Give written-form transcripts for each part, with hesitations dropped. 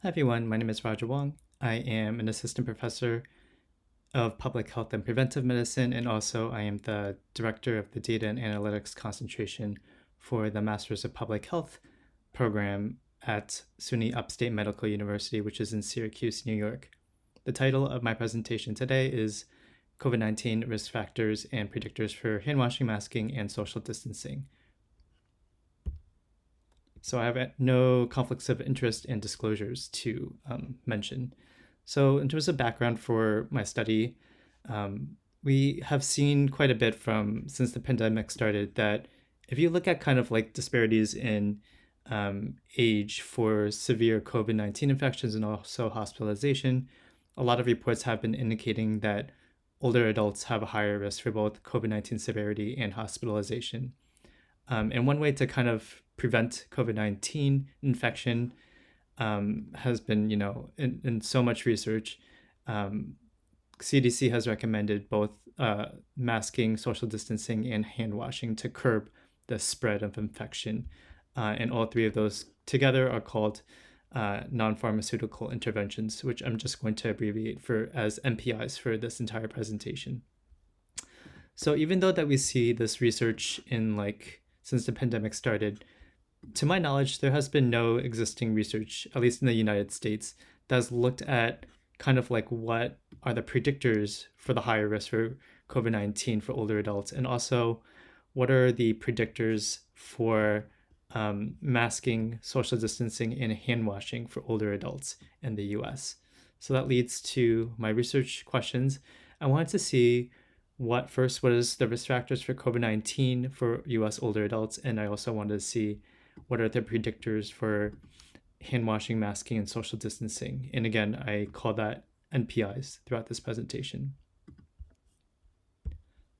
Hi everyone, my name is Roger Wong. I am an assistant professor of public health and preventive medicine, and also I am the director of the data and analytics concentration for the Masters of Public Health program at SUNY Upstate Medical University, which is in Syracuse, New York. The title of my presentation today is COVID-19 Risk Factors and Predictors for Hand Washing, Masking, and Social Distancing. So I have no conflicts of interest and disclosures to mention. So in terms of background for my study, we have seen quite a bit since the pandemic started that if you look at kind of like disparities in age for severe COVID-19 infections and also hospitalization, a lot of reports have been indicating that older adults have a higher risk for both COVID-19 severity and hospitalization. And one way to kind of prevent COVID-19 infection has been, in so much research, CDC has recommended both masking, social distancing, and hand washing to curb the spread of infection. And all three of those together are called non-pharmaceutical interventions, which I'm just going to abbreviate as NPIs for this entire presentation. So even though that we see this research since the pandemic started, to my knowledge, there has been no existing research, at least in the United States, that has looked at kind of like what are the predictors for the higher risk for COVID-19 for older adults, and also what are the predictors for masking, social distancing, and hand washing for older adults in the US. So that leads to my research questions. I wanted to see what is the risk factors for COVID-19 for US older adults, and I also wanted to see what are the predictors for hand washing, masking, and social distancing. And again, I call that NPIs throughout this presentation.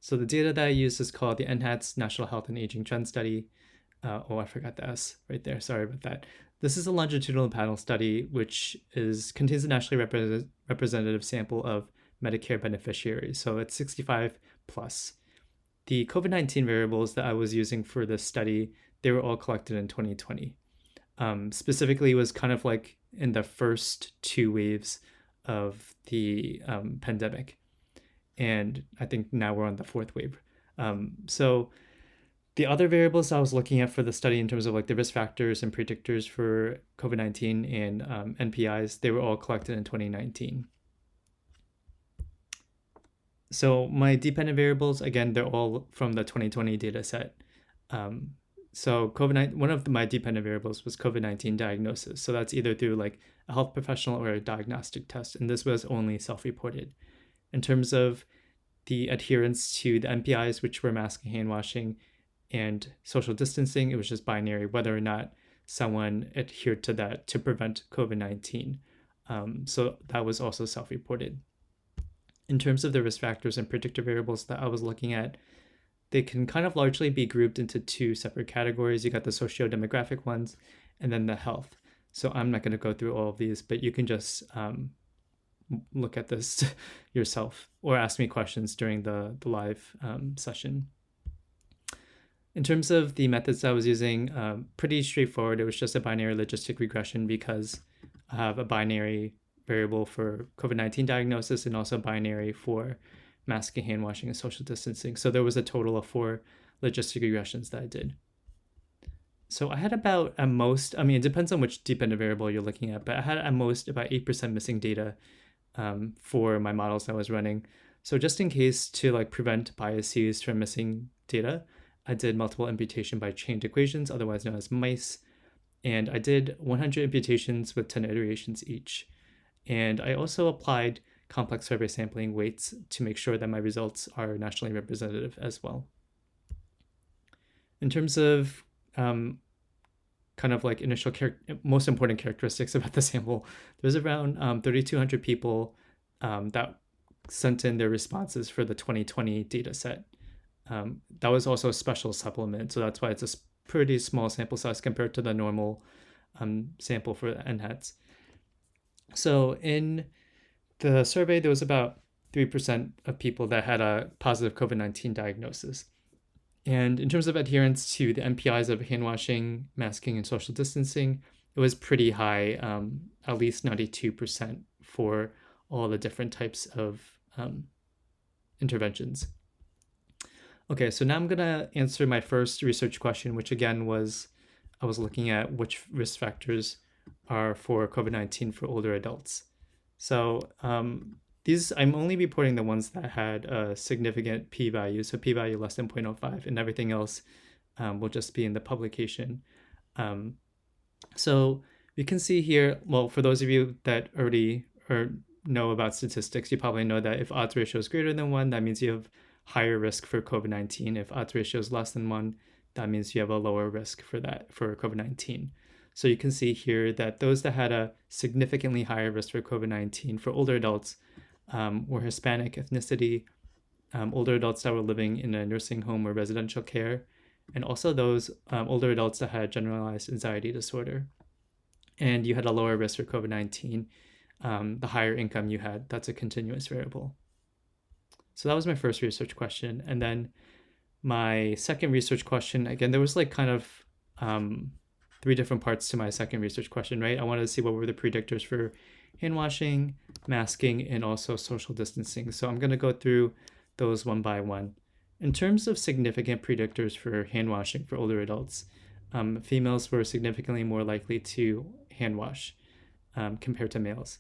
So the data that I use is called the NHATS National Health and Aging Trend Study. I forgot the S right there. Sorry about that. This is a longitudinal panel study which contains a nationally representative sample of Medicare beneficiaries. So it's 65 plus. The COVID-19 variables that I was using for this study, they were all collected in 2020. Specifically, it was kind of like in the first two waves of the pandemic. And I think now we're on the fourth wave. So the other variables I was looking at for the study in terms of like the risk factors and predictors for COVID-19 and NPIs, they were all collected in 2019. So my dependent variables, again, they're all from the 2020 data set. So one of my dependent variables was COVID-19 diagnosis. So that's either through like a health professional or a diagnostic test. And this was only self-reported. In terms of the adherence to the NPIs, which were masking, hand washing, and social distancing, it was just binary, whether or not someone adhered to that to prevent COVID-19. So that was also self-reported. In terms of the risk factors and predictor variables that I was looking at, they can kind of largely be grouped into two separate categories. You got the socio-demographic ones and then the health. So I'm not going to go through all of these, but you can just look at this yourself or ask me questions during the live session. In terms of the methods I was using, pretty straightforward. It was just a binary logistic regression because I have a binary variable for COVID-19 diagnosis and also binary for masking, hand washing, and social distancing. So there was a total of 4 logistic regressions that I did. So I had about at most, it depends on which dependent variable you're looking at, but I had at most about 8% missing data for my models I was running. So just in case to like prevent biases from missing data, I did multiple imputation by chained equations, otherwise known as MICE. And I did 100 imputations with 10 iterations each. And I also applied complex survey sampling weights to make sure that my results are nationally representative as well. In terms of kind of like initial most important characteristics about the sample, there's around 3,200 people that sent in their responses for the 2020 data set. That was also a special supplement, so that's why it's a pretty small sample size compared to the normal sample for NHATs. So in the survey, there was about 3% of people that had a positive COVID-19 diagnosis. And in terms of adherence to the NPIs of hand washing, masking, and social distancing, it was pretty high. at least 92% for all the different types of interventions. Okay, so now I'm going to answer my first research question, which again was, I was looking at which risk factors are for COVID-19 for older adults. So these, I'm only reporting the ones that had a significant p-value, so p-value less than 0.05, and everything else will just be in the publication. So you can see here, well, for those of you that already know about statistics, you probably know that if odds ratio is greater than 1, that means you have higher risk for COVID-19. If odds ratio is less than 1, that means you have a lower risk for COVID-19. So you can see here that those that had a significantly higher risk for COVID-19 for older adults were Hispanic ethnicity, older adults that were living in a nursing home or residential care, and also those older adults that had generalized anxiety disorder. And you had a lower risk for COVID-19, the higher income you had. That's a continuous variable. So that was my first research question. And then my second research question, again, there was like kind of 3 different parts to my second research question, right? I wanted to see what were the predictors for hand washing, masking, and also social distancing. So I'm going to go through those one by one. In terms of significant predictors for hand washing for older adults, females were significantly more likely to hand wash compared to males.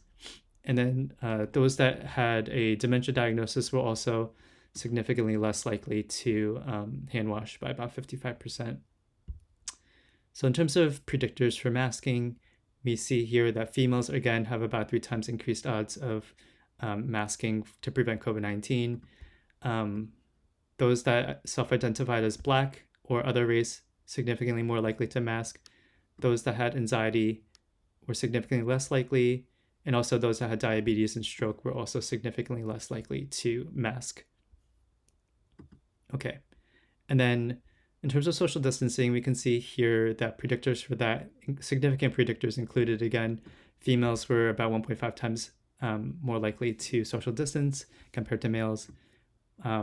And then those that had a dementia diagnosis were also significantly less likely to hand wash by about 55%. So in terms of predictors for masking, we see here that females, again, have about 3 times increased odds of masking to prevent COVID-19. Those that self-identified as Black or other race, significantly more likely to mask. Those that had anxiety were significantly less likely. And also those that had diabetes and stroke were also significantly less likely to mask. Okay. And then in terms of social distancing, we can see here that predictors for that, significant predictors included, again, females were about 1.5 times more likely to social distance compared to males.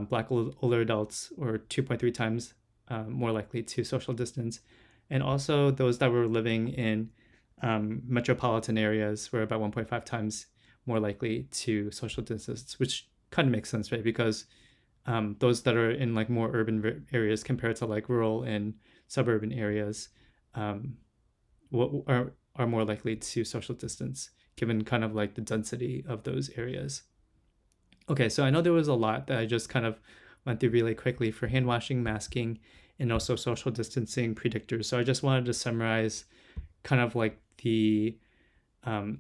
Black older adults were 2.3 times more likely to social distance. And also those that were living in metropolitan areas were about 1.5 times more likely to social distance, which kind of makes sense, right? Because those that are in like more urban areas compared to like rural and suburban areas are more likely to social distance, given kind of like the density of those areas. Okay, so I know there was a lot that I just kind of went through really quickly for hand washing, masking, and also social distancing predictors. So I just wanted to summarize kind of like the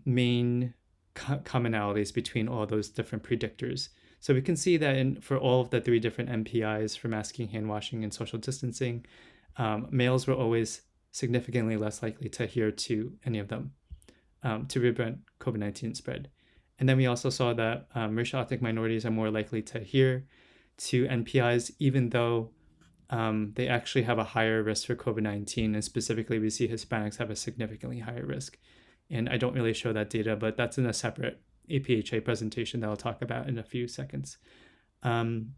main commonalities between all those different predictors. So we can see that for all of the 3 different MPIs for masking, hand washing, and social distancing, males were always significantly less likely to adhere to any of them to prevent COVID-19 spread. And then we also saw that racial ethnic minorities are more likely to adhere to NPIs, even though they actually have a higher risk for COVID-19. And specifically, we see Hispanics have a significantly higher risk. And I don't really show that data, but that's in a separate APHA presentation that I'll talk about in a few seconds. And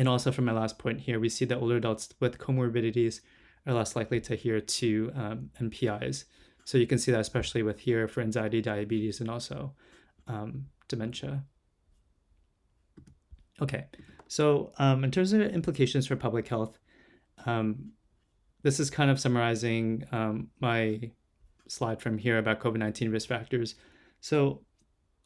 also from my last point here, we see that older adults with comorbidities are less likely to adhere to NPIs. So you can see that especially with here for anxiety, diabetes, and also dementia. Okay, so in terms of implications for public health, this is kind of summarizing my slide from here about COVID-19 risk factors. So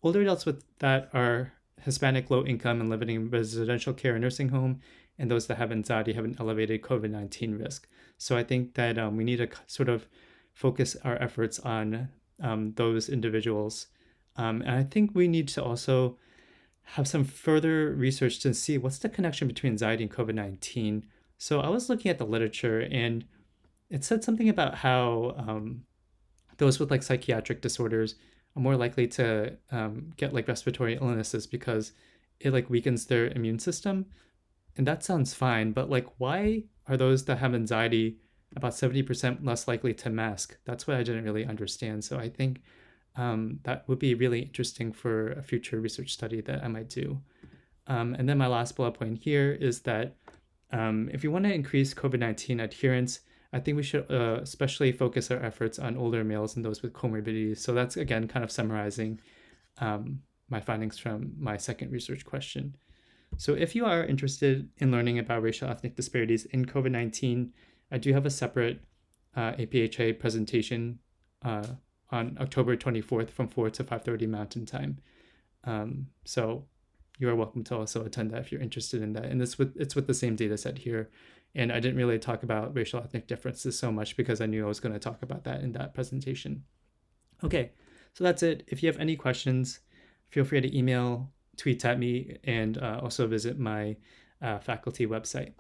older adults that are Hispanic, low income, and living in residential care or nursing home, and those that have anxiety have an elevated COVID-19 risk. So I think that we need to sort of focus our efforts on those individuals. And I think we need to also have some further research to see what's the connection between anxiety and COVID-19. So I was looking at the literature, and it said something about how those with like psychiatric disorders are more likely to get like respiratory illnesses because it like weakens their immune system. And that sounds fine, but like why are those that have anxiety about 70% less likely to mask? That's what I didn't really understand. So I think that would be really interesting for a future research study that I might do. And then my last bullet point here is that if you want to increase COVID-19 adherence, I think we should especially focus our efforts on older males and those with comorbidities. So that's, again, kind of summarizing my findings from my second research question. So if you are interested in learning about racial ethnic disparities in COVID-19, I do have a separate APHA presentation on October 24th from 4 to 5:30 Mountain Time. So you are welcome to also attend that if you're interested in that. And it's with the same data set here. And I didn't really talk about racial ethnic differences so much because I knew I was going to talk about that in that presentation. Okay, so that's it. If you have any questions, feel free to email, tweet at me, and also visit my faculty website.